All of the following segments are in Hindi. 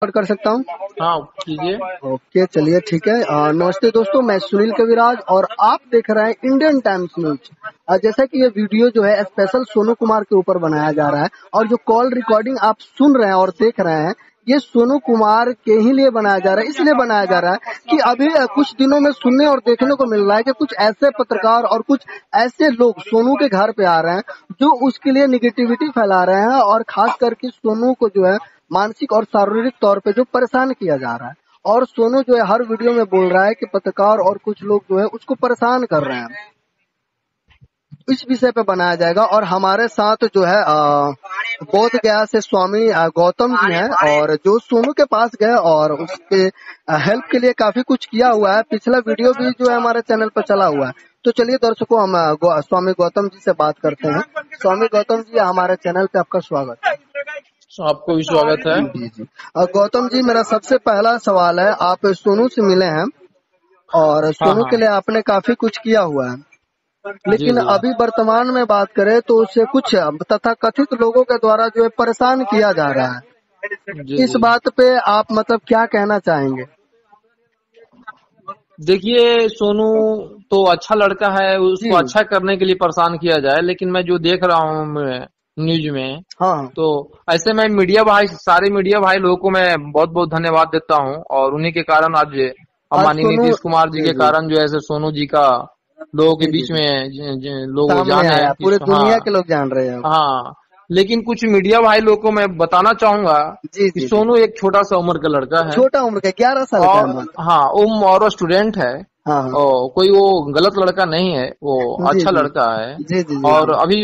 कर सकता हूँ? हाँ कीजिए। ओके, चलिए ठीक है। नमस्ते दोस्तों, मैं सुनील कविराज और आप देख रहे हैं इंडियन टाइम्स न्यूज। जैसा कि ये वीडियो जो है स्पेशल सोनू कुमार के ऊपर बनाया जा रहा है और जो कॉल रिकॉर्डिंग आप सुन रहे हैं और देख रहे हैं ये सोनू कुमार के ही लिए बनाया जा रहा है। इसलिए बनाया जा रहा है कि अभी कुछ दिनों में सुनने और देखने को मिल रहा है कि कुछ ऐसे पत्रकार और कुछ ऐसे लोग सोनू के घर पे आ रहे हैं जो उसके लिए निगेटिविटी फैला रहे हैं और खास करके सोनू को जो है मानसिक और शारीरिक तौर पे जो परेशान किया जा रहा है। और सोनू जो है हर वीडियो में बोल रहा है कि पत्रकार और कुछ लोग जो है उसको परेशान कर रहे हैं। इस विषय पे बनाया जाएगा और हमारे साथ जो है बोध गया से स्वामी गौतम जी हैं और जो सोनू के पास गए और उसके हेल्प के लिए काफी कुछ किया हुआ है। पिछला वीडियो भी जो है हमारे चैनल पर चला हुआ है। तो चलिए दर्शकों, हम स्वामी गौतम जी से बात करते हैं। स्वामी गौतम जी, हमारे चैनल पे आपका स्वागत है। आपको भी स्वागत है। जी जी। गौतम जी, मेरा सबसे पहला सवाल है, आप सोनू से मिले हैं और सोनू के लिए आपने काफी कुछ किया हुआ है, लेकिन अभी वर्तमान में बात करें तो उसे कुछ तथाकथित लोगों के द्वारा जो है परेशान किया जा रहा है। इस बात पे आप मतलब क्या कहना चाहेंगे? देखिए, सोनू तो अच्छा लड़का है, उसको अच्छा करने के लिए परेशान किया जाए, लेकिन मैं जो देख रहा हूँ न्यूज में, हाँ, तो ऐसे में मीडिया भाई, सारे मीडिया भाई लोगों को मैं बहुत बहुत धन्यवाद देता हूँ और उन्हीं के कारण आज माननीय नीतीश कुमार जी के कारण जो है सोनू जी का लोगों के बीच में लोग जाने, पूरे दुनिया के लोग जान रहे हैं। हाँ, लेकिन कुछ मीडिया भाई लोग को मैं बताना चाहूंगा कि सोनू एक छोटा सा उम्र का लड़का है, छोटा उम्र का 11 साल का है। हाँ, और स्टूडेंट है। और कोई वो गलत लड़का नहीं है, वो अच्छा लड़का है। और अभी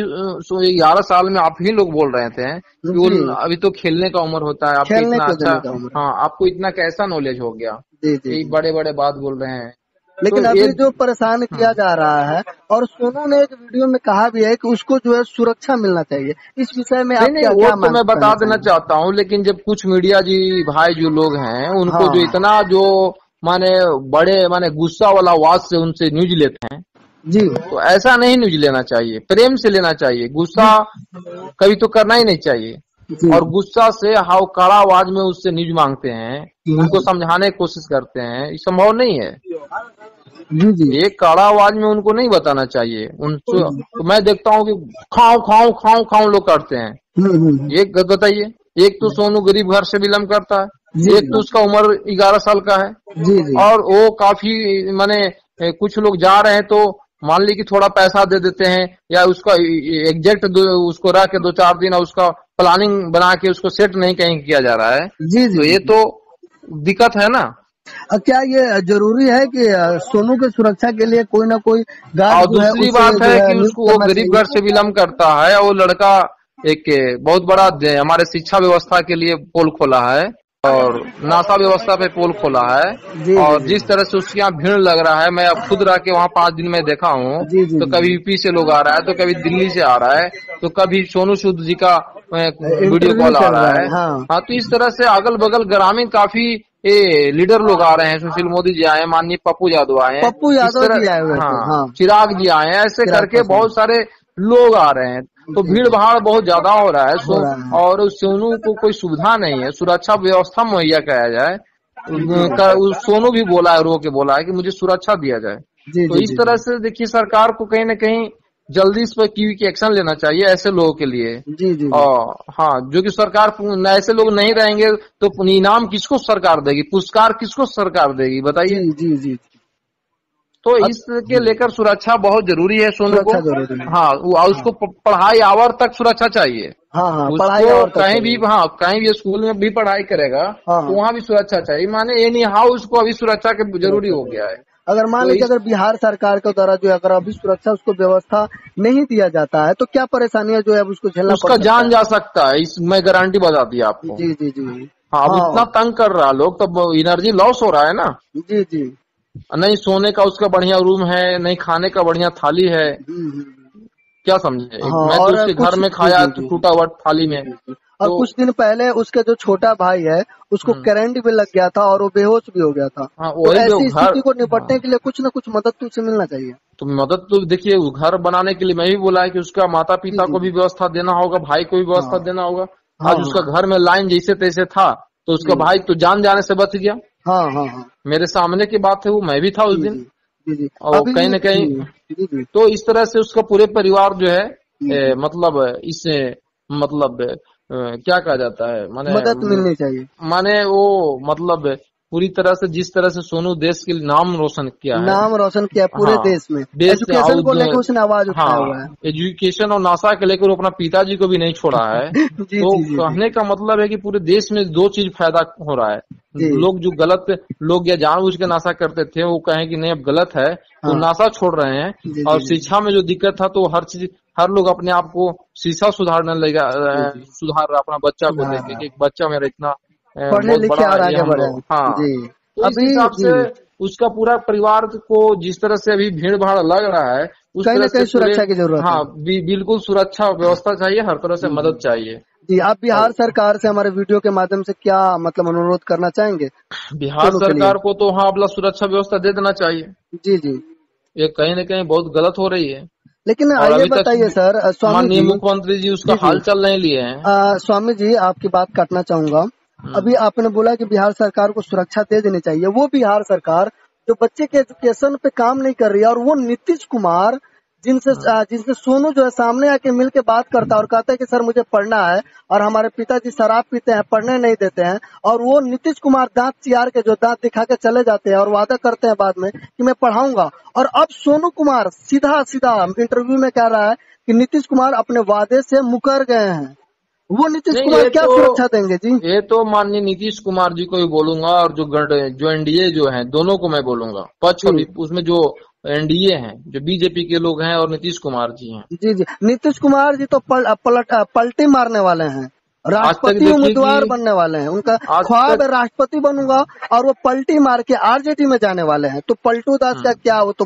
11 साल में आप ही लोग बोल रहे थे कि वो अभी तो खेलने का उम्र होता है, आपको इतना अच्छा, हाँ, आपको इतना कैसा नॉलेज हो गया, ये बड़े बड़े बात बोल रहे हैं। लेकिन तो अभी जो परेशान किया जा रहा है और सोनू ने एक वीडियो में कहा भी है कि उसको जो है सुरक्षा मिलना चाहिए, इस विषय में आप क्या वो तो मैं बता देना चाहता हूँ, लेकिन जब कुछ मीडिया जी भाई जो लोग हैं उनको जो इतना जो माने गुस्सा वाला आवाज से उनसे न्यूज लेते हैं जी, तो ऐसा नहीं न्यूज लेना चाहिए, प्रेम से लेना चाहिए। गुस्सा कभी तो करना ही नहीं चाहिए। और गुस्सा से हाउ कड़ा आवाज में उससे न्यूज मांगते हैं, उनको समझाने की कोशिश करते हैं, ये संभव नहीं है। एक कड़ा आवाज में उनको नहीं बताना चाहिए। तो मैं देखता हूँ कि खाओ खाओ खाओ खाओ लोग करते हैं। एक बताइए, एक तो सोनू गरीब घर से बिलोंग करता है, एक तो उसका उम्र 11 साल का है और वो काफी माने कुछ लोग जा रहे हैं तो मान ली कि थोड़ा पैसा दे देते हैं या उसका एग्जैक्ट उसको रह के 2-4 दिन और उसका प्लानिंग बना के उसको सेट नहीं कहीं किया जा रहा है। तो ये तो दिक्कत है ना। क्या ये जरूरी है कि सोनू के सुरक्षा के लिए कोई ना कोई और दूसरी बात है कि उसको वो गरीब घर से बिलोंग करता है, वो लड़का एक बहुत बड़ा हमारे शिक्षा व्यवस्था के लिए पोल खोला है और नासा व्यवस्था पे पोल खोला है। और जिस तरह से उसके यहाँ भीड़ लग रहा है, मैं अब खुद रह के वहाँ 5 दिन में देखा हूँ, तो कभी यूपी से लोग आ रहा है, तो कभी दिल्ली से आ रहा है, तो कभी सोनू सूद जी का वीडियो कॉल आ रहा है। हाँ, तो इस तरह से अगल बगल ग्रामीण काफी लीडर लोग आ रहे हैं। सुशील मोदी जी आए, माननीय पप्पू यादव आए हैं, चिराग जी आए हैं, ऐसे करके बहुत सारे लोग आ रहे हैं। तो भीड़ भाड़ बहुत ज्यादा हो रहा है। और सोनू को कोई सुविधा नहीं है, सुरक्षा व्यवस्था मुहैया कराया जाए। सोनू भी बोला है, रो के बोला है कि मुझे सुरक्षा दिया जाए। तो इस तरह से देखिए, सरकार को कहीं न कहीं जल्दी इस पर की एक्शन लेना चाहिए ऐसे लोगों के लिए। और हाँ, जो कि सरकार ऐसे लोग नहीं रहेंगे तो इनाम किसको सरकार देगी, पुरस्कार किसको सरकार देगी, बताइए। जी। तो इसके लेकर सुरक्षा बहुत जरूरी है सोनू को। हाँ, उसको पढ़ाई आवर तक सुरक्षा चाहिए। उसको कहीं भी स्कूल में भी पढ़ाई करेगा तो वहाँ भी सुरक्षा चाहिए। माने एनी हाउ उसको अभी सुरक्षा के जरूरी हो गया है। अगर मान लीजिए अगर बिहार सरकार के द्वारा जो अगर अभी सुरक्षा उसको व्यवस्था नहीं दिया जाता है तो क्या परेशानियां जो है उसको झेलना उसका जान जा सकता है, इस मैं गारंटी बता दी आपको। जी। हाँ, अब इतना तंग कर रहा है लोग, तब एनर्जी लॉस हो रहा है ना। जी। नहीं सोने का उसका बढ़िया रूम है, नहीं खाने का बढ़िया थाली है, क्या समझे। मैं तो उसके घर में खाया टूटा हुआ थाली में। और कुछ दिन पहले उसके जो छोटा भाई है उसको करंट भी लग गया था और वो बेहोश भी हो गया था। तो ऐसी स्थिति को निपटने के लिए कुछ न कुछ मदद तो उसे मिलना चाहिए। तो मदद तो देखिए, घर बनाने के लिए मैं भी बोला है कि उसका माता पिता को भी व्यवस्था देना होगा, भाई को भी व्यवस्था देना होगा। आज उसका घर में लाइन जैसे तैसे था तो उसका भाई तो जान जाने से बच गया। हाँ हाँ हाँ। मेरे सामने की बात है, वो मैं भी था उस दिन। जी जी। और कहीं न कहीं जी जी। तो इस तरह से उसका पूरे परिवार जो है जी, मतलब इससे मतलब क्या कहा जाता है, मदद मिलनी चाहिए। माने वो मतलब पूरी तरह से जिस तरह से सोनू देश के नाम रोशन किया है। नाम रोशन किया पूरे हाँ, देश में। देश एजुकेशन को लेकर उसने आवाज उठाया हाँ, हुआ है। एजुकेशन और नासा के लेकर वो अपना पिताजी को भी नहीं छोड़ा है। जी तो जी जी जी कहने का मतलब है कि पूरे देश में दो चीज फायदा हो रहा है। जी। लोग जो गलत लोग या जानबूझ के नासा करते थे वो कहें कि नहीं अब गलत है तो हाँ नासा छोड़ रहे हैं। जी और जी जी शिक्षा में जो दिक्कत था तो हर चीज हर लोग अपने आप को शिक्षा सुधारने लगा, जी जी। सुधार रहा अपना बच्चा को देख के हाँ, कि एक बच्चा मेरा इतना पढ़ने बहुत लिखे बड़ा और ये आगे हम बढ़े। लोग। हाँ, जी। तो इस अभी हिसाब जी से उसका पूरा परिवार को जिस तरह से अभी भीड़ भाड़ लग रहा है उस कहीं तरह ना से कहीं पूरे। सुरक्षा की जरूरत है। हाँ, बिल्कुल सुरक्षा व्यवस्था चाहिए, हर तरह से जी जी मदद चाहिए। जी। आप बिहार और सरकार से हमारे वीडियो के माध्यम से क्या मतलब अनुरोध करना चाहेंगे बिहार सोनू के लिए? सरकार को तो हाँ अपना सुरक्षा व्यवस्था दे देना चाहिए। जी जी। ये कहीं न कहीं बहुत गलत हो रही है। लेकिन और ये अभी तक बताइए सर, स्वामी माननीय जी। मुख्यमंत्री जी उसका जी जी। हाल चाल नहीं लिए हैं। स्वामी जी, आपकी बात काटना चाहूंगा। हम्म, अभी आपने बोला कि बिहार सरकार को सुरक्षा दे देनी चाहिए। वो बिहार सरकार जो बच्चे के एजुकेशन पे काम नहीं कर रही है, और वो नीतीश कुमार हम्म, जिनसे सोनू जो है सामने आके मिल के बात करता है और कहता है कि सर मुझे पढ़ना है, और हमारे पिताजी शराब पीते हैं, पढ़ने नहीं देते हैं, और वो नीतीश कुमार दांत चियार के जो दांत दिखा के चले जाते हैं और वादा करते हैं बाद में कि मैं पढ़ाऊंगा। और अब सोनू कुमार सीधा सीधा इंटरव्यू में कह रहा है कि नीतीश कुमार अपने वादे से मुकर गए हैं। वो नीतीश नहीं कुमार क्या सुरक्षा देंगे जी? ये तो माननीय नीतीश कुमार जी को भी बोलूंगा और जो एनडीए जो है दोनों को मैं बोलूंगा। पक्ष जी और उसमें जो एनडीए हैं जो बीजेपी के लोग हैं और नीतीश कुमार जी हैं। जी जी। नीतीश कुमार जी तो पलटी मारने वाले हैं। आज तक राष्ट्रपति देखिए कि उम्मीदवार बनने वाले हैं। उनका आज ख्वाब तक है राष्ट्रपति बनूंगा, और वो पलटी मार के आरजेडी में जाने वाले हैं। तो पलटू दास का हम्म, क्या, वो तो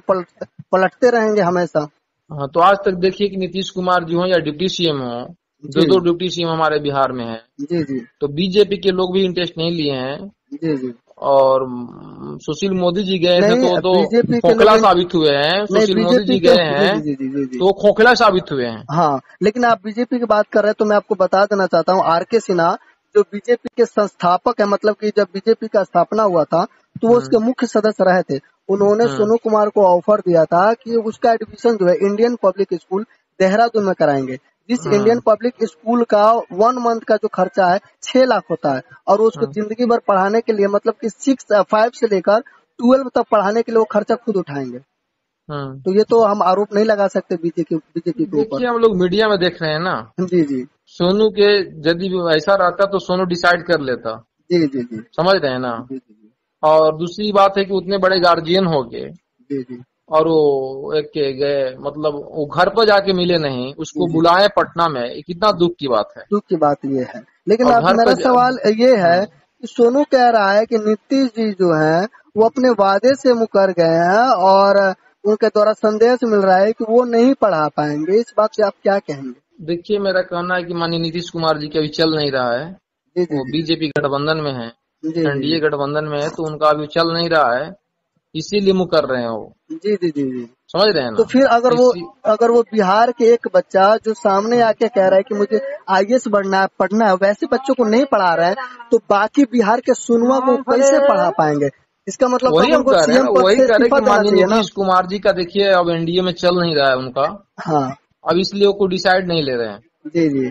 पलटते रहेंगे हमेशा। हाँ, तो आज तक देखिए कि नीतीश कुमार जी हो या डिप्टी सीएम हो, जी दो डिप्टी सीएम हमारे बिहार में है। जी जी तो बीजेपी के लोग भी इंटरेस्ट नहीं लिए हैं। जी जी। और सुशील मोदी जी गए थे नहीं, तो बीजेपी के लोग खोखला साबित हुए हैं। नहीं, सुशील मोदी बीजेपी जी के गए जी हैं जी जी जी जी जी। तो खोखला साबित हुए हैं। हाँ, लेकिन आप बीजेपी की बात कर रहे हैं तो मैं आपको बता देना चाहता हूँ, आर के सिन्हा जो बीजेपी के संस्थापक है, मतलब कि जब बीजेपी का स्थापना हुआ था तो वो हम्म, उसके मुख्य सदस्य रहे थे। उन्होंने हम्म, सोनू कुमार को ऑफर दिया था कि उसका एडमिशन जो है इंडियन पब्लिक स्कूल देहरादून में कराएंगे। जिस इंडियन हम्म, पब्लिक स्कूल का 1 मंथ का जो खर्चा है 6 लाख होता है, और वो उसको हम्म, जिंदगी भर पढ़ाने के लिए, मतलब कि 5 से लेकर 12 तक पढ़ाने के लिए वो खर्चा खुद उठाएंगे। हम्म। तो ये तो हम आरोप नहीं लगा सकते बीजेपी के ऊपर। देखिए हम लोग मीडिया में देख रहे हैं ना। जी जी सोनू के यदि ऐसा रहता तो सोनू डिसाइड कर लेता। जी जी जी समझ रहे हैं ना। जी जी और दूसरी बात है कि उतने बड़े गार्जियन हो गए जी जी और वो एक के गए मतलब वो घर पर जाके मिले नहीं, जी उसको जी। बुलाए पटना में, ये कितना दुख की बात है। दुख की बात ये है। लेकिन और अब घर मेरा पर सवाल ये है कि सोनू कह रहा है कि नीतीश जी जो हैं वो अपने वादे से मुकर गए हैं, और उनके द्वारा संदेश मिल रहा है कि वो नहीं पढ़ा पाएंगे। इस बात पे आप क्या कहेंगे? देखिए मेरा कहना है कि माननीय नीतीश कुमार जी के अभी चल नहीं रहा है। जी जी वो जी बीजेपी गठबंधन में है, जी जी एनडीए गठबंधन में है, तो उनका अभी चल नहीं रहा है, इसीलिए मुकर रहे हैं वो। जी जी जी जी। समझ रहे हैं तो ना। फिर इसी अगर वो बिहार के एक बच्चा जो सामने आके कह रहा है कि मुझे आईएएस बनना है, पढ़ना है, वैसे बच्चों को नहीं पढ़ा रहे हैं, तो बाकी बिहार के सुनवा को कैसे पढ़ा पाएंगे? इसका मतलब तो वही हम उनको कह रहे हैं सीएम ना, पद वही से कह रहे हैं इस्तीफा कि देना माननीय चाहिए ना। नीतीश कुमार जी का देखिए अब एनडीए में चल नहीं रहा है उनका। हाँ अब इसलिए वो कोई डिसाइड नहीं ले रहे हैं। जी जी।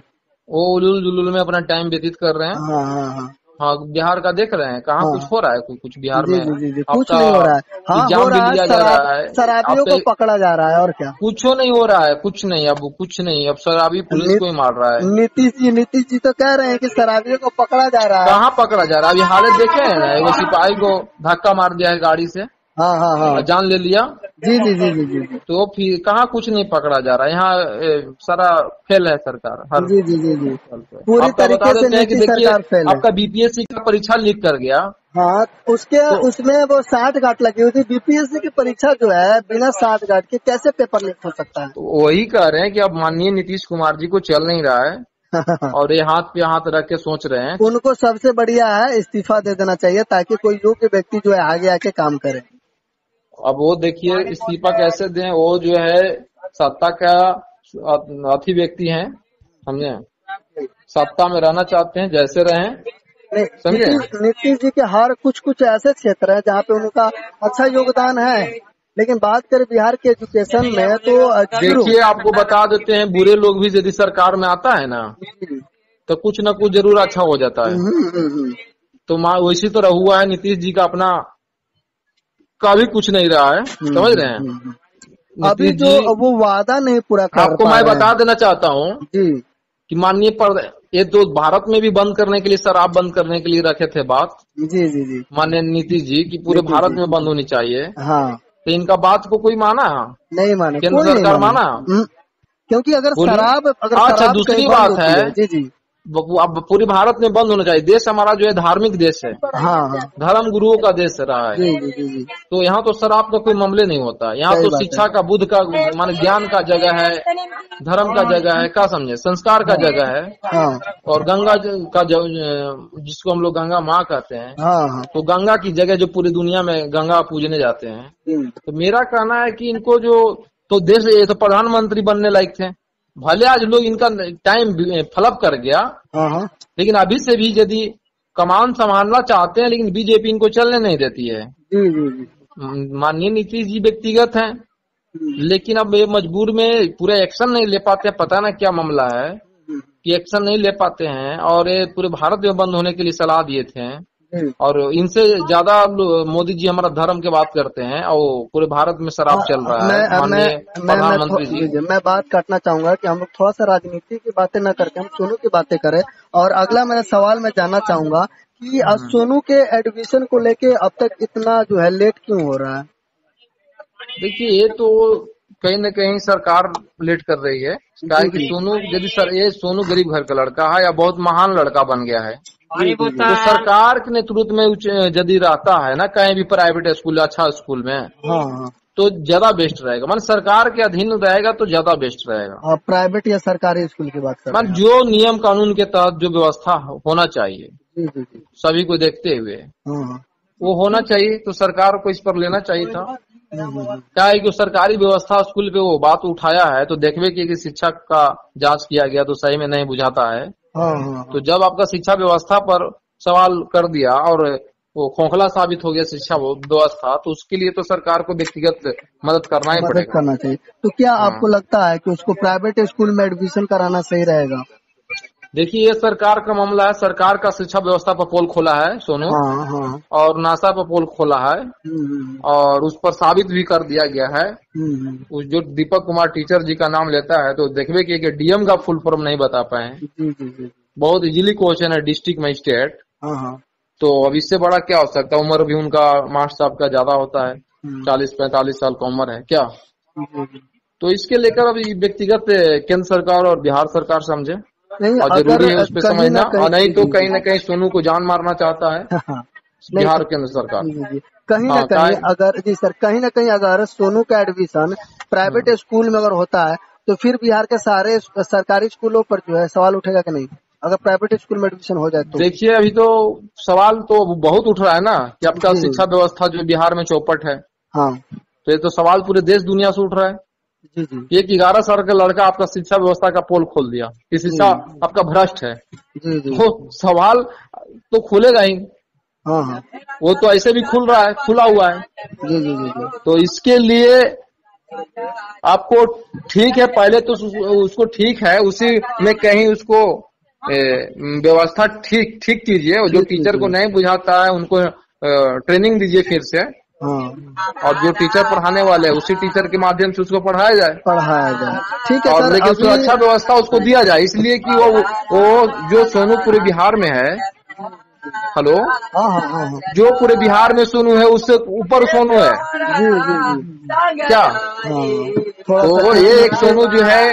वो उलूल जुलूल में अपना टाइम व्यतीत कर रहे हैं। हाँ हाँ हाँ हाँ, बिहार का देख रहे हैं कहाँ कुछ हाँ। हो रहा है, कुछ बिहार जी में जी जी जी। अब कुछ तो नहीं हो रहा है। हाँ, हो एग्जाम भी रहा है, लिया जा रहा है। अब शराबियों तो को पकड़ा जा रहा है, और क्या। कुछ नहीं हो रहा है, कुछ नहीं, अब कुछ नहीं, अब शराबी पुलिस नि, को ही मार रहा है। नीतीश जी तो कह रहे हैं कि शराबियों को पकड़ा जा रहा है। कहाँ पकड़ा जा रहा है, अभी हालत देखे हैं ना, एगो सिपाही को धक्का मार दिया है गाड़ी से हाँ हाँ हाँ। और जान ले लिया। जी जी जी जी जी जी तो फिर कहाँ कुछ नहीं पकड़ा जा रहा है, यहाँ सारा फेल है सरकार हर जी जी जी जी। पल पे। पूरी आपका बता तरीके से देते हैं कि नीतीश देखिए सरकार फेल है। आपका बीपीएससी का परीक्षा लीक कर गया। हाँ, तो उसमें वो 60 गांठ लगी हुई थी। बीपीएससी की परीक्षा जो है बिना 60 गांठ के कैसे पेपर लीक हो सकता वही कह रहे हैं कि अब माननीय नीतीश कुमार जी को चल नहीं रहा है है? और ये हाथ पे हाथ रख के सोच रहे हैं। उनको सबसे बढ़िया है इस्तीफा दे देना चाहिए, ताकि कोई योग्य व्यक्ति जो है आगे आके काम करे। अब वो देखिए इस्तीफा कैसे दें, वो जो है सत्ता का अथी व्यक्ति हैं, समझे, सत्ता में रहना चाहते हैं, जैसे रहें समझे। नीतीश जी के हर कुछ ऐसे क्षेत्र है जहाँ पे उनका अच्छा योगदान है, लेकिन बात करें बिहार के एजुकेशन में तो जीरो। देखिए आपको बता देते हैं, बुरे लोग भी यदि सरकार में आता है ना तो कुछ न कुछ जरूर अच्छा हो जाता है। हम्म। तो वैसी तरह हुआ है, नीतीश जी का अपना का भी कुछ नहीं रहा है, समझ रहे हैं। हम्म। अभी नीतीश जो जी, वो वादा नहीं पूरा कर आपको पा मैं रहे बता हैं। देना चाहता हूँ जी कि माननीय पर ये तो भारत में भी बंद करने के लिए, शराब बंद करने के लिए रखे थे बात जी जी जी। माननीय नीतीश जी की पूरे नीतीश भारत जी, में बंद होनी चाहिए। हाँ, तो इनका बात को कोई माना? नहीं माने, केंद्र कोई नहीं सरकार माने। माना? क्योंकि अगर बोलिए। अच्छा, शराब कहीं दूसरी बंद बात होती है, है। जी जी। अब पूरी भारत में बंद होना चाहिए। देश हमारा जो है धार्मिक देश है, हाँ हाँ। धर्म गुरुओं का देश रहा है। जी जी जी जी। तो यहाँ तो शराब का कोई मामले नहीं होता। यहाँ सही तो बात है। शिक्षा का, बुद्ध का, माने ज्ञान का जगह है, धर्म का जगह है, क्या समझे, संस्कार का जगह है। हाँ और गंगा का जिसको हम लोग गंगा माँ कहते हैं, हाँ हाँ। तो गंगा की जगह जो पूरी दुनिया में गंगा पूजने जाते हैं। हम्म। तो मेरा कहना है कि इनको जो, तो देश, ये तो प्रधानमंत्री बनने लायक थे, भले आज लोग इनका टाइम फ्लप कर गया, हाँ हाँ। लेकिन अभी से भी यदि कमान संभालना चाहते हैं, लेकिन बीजेपी इनको चलने नहीं देती है। जी जी जी। माननीय नीतीश जी व्यक्तिगत हैं, हम्म। लेकिन अब ये मजबूर में पूरे एक्शन नहीं ले पाते, पता ना क्या मामला है कि एक्शन नहीं ले पाते हैं। और ये पूरे भारत में बंद होने के लिए सलाह दिए थे। हम्म। और इनसे ज्यादा मोदी जी हमारा धर्म की बात करते हैं, और पूरे भारत में शराब चल रहा है। माननीय प्रधानमंत्री जी, मैं बात काटना चाहूंगा कि हम लोग थोड़ा सा राजनीति की बातें न करके हम सोनू की बातें करें। और अगला मेरा सवाल मैं जानना चाहूंगा कि सोनू के एडमिशन को लेके अब तक इतना जो है लेट क्यों हो रहा है? देखिए ये तो कहीं न कहीं सरकार लेट कर रही है। क्या जी है कि जी सोनू, यदि ये सोनू गरीब घर का लड़का है या बहुत महान लड़का बन गया है, जी जी तो सरकार के नेतृत्व में यदि रहता है ना कहीं भी प्राइवेट स्कूल, अच्छा स्कूल में, हाँ हाँ। तो ज्यादा बेस्ट रहेगा। मान सरकार के अधीन रहेगा तो ज्यादा बेस्ट रहेगा। प्राइवेट या सरकारी स्कूल की बात कर रहे मान हैं जो नियम कानून के तहत जो व्यवस्था होना चाहिए जी जी जी। सभी को देखते हुए, हाँ हाँ। वो होना चाहिए। तो सरकार को इस पर लेना चाहिए था। क्या है कि सरकारी व्यवस्था स्कूल पे वो बात उठाया है, तो देखवे कि शिक्षक का जांच किया गया तो सही में नहीं बुझाता है। हाँ हाँ। तो जब आपका शिक्षा व्यवस्था पर सवाल कर दिया और वो खोखला साबित हो गया शिक्षा व्यवस्था, तो उसके लिए तो सरकार को व्यक्तिगत मदद करना ही मदद पड़ेगा। करना चाहिए। तो क्या हाँ, आपको लगता है कि उसको प्राइवेट स्कूल में एडमिशन कराना सही रहेगा? देखिए ये सरकार का मामला है। सरकार का शिक्षा व्यवस्था पर पोल खोला है सोनू, हाँ हाँ। और नासा पर पोल खोला है, हम्म। और उस पर साबित भी कर दिया गया है। हम्म। उस जो दीपक कुमार टीचर जी का नाम लेता है, तो देखवे कि डीएम का फुल फॉर्म नहीं बता पाए। जी जी जी। बहुत इजीली क्वेश्चन है, डिस्ट्रिक्ट मजिस्ट्रेट। हाँ हाँ। तो अब इससे बड़ा क्या हो सकता है? उम्र भी उनका मास्टर साहब का ज्यादा होता है, 40-45 साल का उम्र है क्या। जी, जी। तो इसके लेकर अब ये व्यक्तिगत केंद्र सरकार और बिहार सरकार समझे, नहीं और अगर जरूरी है उस पर कहीं समझना। ना कहीं और नहीं जी तो जी कहीं जी। न कहीं सोनू को जान मारना चाहता है हाँ, नहीं बिहार केंद्र सरकार। जी जी जी। कहीं ना हाँ कहीं काय, अगर जी सर, कहीं ना कहीं अगर सोनू का एडमिशन प्राइवेट स्कूल में अगर होता है तो फिर बिहार के सारे सरकारी स्कूलों पर जो है सवाल उठेगा कि नहीं, अगर प्राइवेट स्कूल में एडमिशन हो जाए तो? देखिए अभी तो सवाल तो बहुत उठ रहा है ना कि आपका जी शिक्षा व्यवस्था जो बिहार में चौपट है। हाँ। तो ये तो सवाल पूरे देश दुनिया से उठ रहा है। जी जी एक 11 साल का लड़का आपका शिक्षा व्यवस्था का पोल खोल दिया कि शिक्षा जी आपका भ्रष्ट है, जी जी। तो सवाल तो खुलेगा ही। हाँ हाँ। वो तो ऐसे भी खुल रहा है, खुला हुआ है। जी जी जी जी। तो इसके लिए आपको, ठीक है, पहले तो उसको ठीक है, उसी में कहीं उसको व्यवस्था ठीक ठीक कीजिए। और जो ठीक टीचर को कीजिए। नहीं बुझाता है उनको ट्रेनिंग दीजिए फिर से। हाँ, और जो टीचर पढ़ाने वाले हैं उसी टीचर के माध्यम से उसको पढ़ाया जाए। पढ़ाया जाए। ठीक है और सर। लेकिन अभी सुरक्षा व्यवस्था उसको दिया जाए, इसलिए कि वो जो सोनू पूरे बिहार में है, हेलो, हाँ हाँ हाँ हाँ। जो पूरे बिहार में सोनू है उससे ऊपर सोनू है जी जी जी। क्या। हाँ, थोड़ा सा तो ये एक सोनू जो है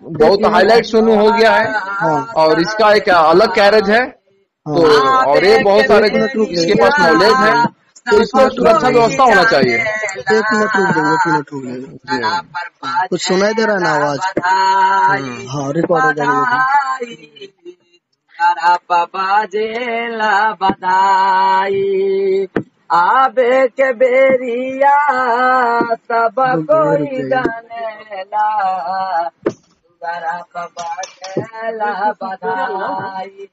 बहुत हाईलाइट सोनू हो गया है, हाँ और इसका एक अलग कैरेज है। तो हाँ। और ये बहुत सारे एक मिनट रुक इसके जाइए, पास नॉलेज है, तो इसमें सुरक्षा व्यवस्था होना चाहिए। एक मिनट रुक जाइए, एक मिनट रुक जाइए। जी। कुछ सुनाई दे रहा है ना आवाज? हाँ, रिकॉर्ड हो जाएगा। बाजेला बधाई आबे के बेरिया सब कोई जानेला बाजेला बधाई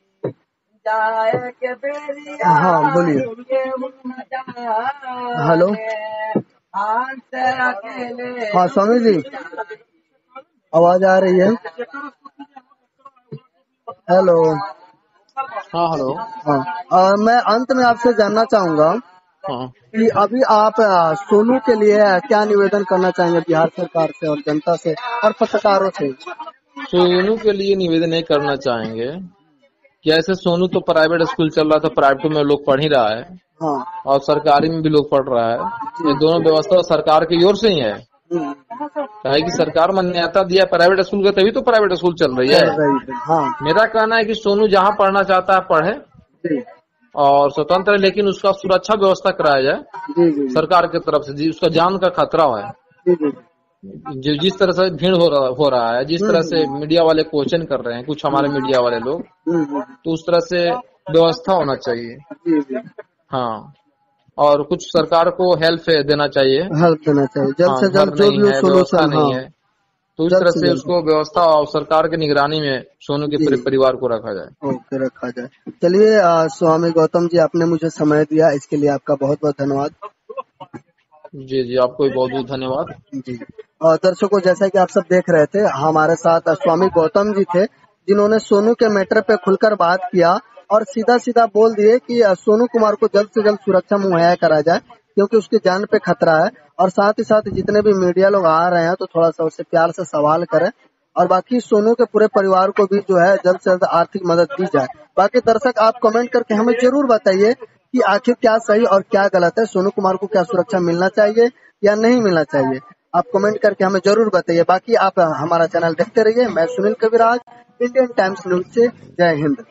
चाय के बेरिया हाँ बोलिए। हेलो हाँ स्वामी जी आवाज आ रही है। हेलो हाँ हेलो। हाँ मैं अंत में आपसे जानना चाहूंगा हाँ कि अभी आप सोनू के लिए क्या निवेदन करना चाहेंगे बिहार सरकार से और जनता से और पत्रकारों से। सोनू के लिए निवेदन नहीं करना चाहेंगे कि ऐसे सोनू तो प्राइवेट स्कूल चल रहा था, प्राइवेट में लोग पढ़ ही रहा है हाँ और सरकारी में भी लोग पढ़ रहा है। ये दोनों व्यवस्था सरकार की ओर से ही है। है कि सरकार मान्यता दिया प्राइवेट स्कूल का, तभी तो प्राइवेट स्कूल चल रही है। हाँ मेरा कहना है कि सोनू जहाँ पढ़ना चाहता है पढ़े जी और स्वतंत्र है, लेकिन उसका सुरक्षा व्यवस्था कराया जाए जी जी सरकार की तरफ से। जी उसका जान का खतरा है। जी जी जो जिस तरह से भीड़ हो रहा है, जिस तरह से मीडिया वाले क्वेश्चन कर रहे हैं कुछ हमारे मीडिया वाले लोग, तो उस तरह से व्यवस्था होना चाहिए। जी जी हाँ और कुछ सरकार को हेल्प देना चाहिए। हेल्प देना चाहिए जल्द हाँ से घर जल्द जो नहीं भी हो है, व्यवस्था सोल्यूशन। नहीं हाँ है, तो इस जल्द तरह से से जल्द। उसको व्यवस्था और सरकार की निगरानी में सोनू के पूरे परिवार को रखा जाए। ओके रखा जाए। चलिए स्वामी गौतम जी आपने मुझे समय दिया इसके लिए आपका बहुत बहुत धन्यवाद। जी जी आपको भी बहुत बहुत धन्यवाद। जी और दर्शकों जैसा कि आप सब देख रहे थे हमारे साथ स्वामी गौतम जी थे जिन्होंने सोनू के मैटर पे खुलकर बात किया और सीधा सीधा बोल दिए कि सोनू कुमार को जल्द से जल्द सुरक्षा मुहैया करा जाए क्योंकि उसकी जान पे खतरा है। और साथ ही साथ जितने भी मीडिया लोग आ रहे हैं तो थोड़ा सा उससे प्यार से सवाल करें और बाकी सोनू के पूरे परिवार को भी जो है जल्द से जल्द आर्थिक मदद दी जाए। बाकी दर्शक आप कमेंट करके हमें जरूर बताइए कि आखिर क्या सही और क्या गलत है, सोनू कुमार को क्या सुरक्षा मिलना चाहिए या नहीं मिलना चाहिए। आप कमेंट करके हमें जरूर बताइए। बाकी आप हमारा चैनल देखते रहिए। मैं सुनील कविराज, इंडियन टाइम्स न्यूज से। जय हिंद।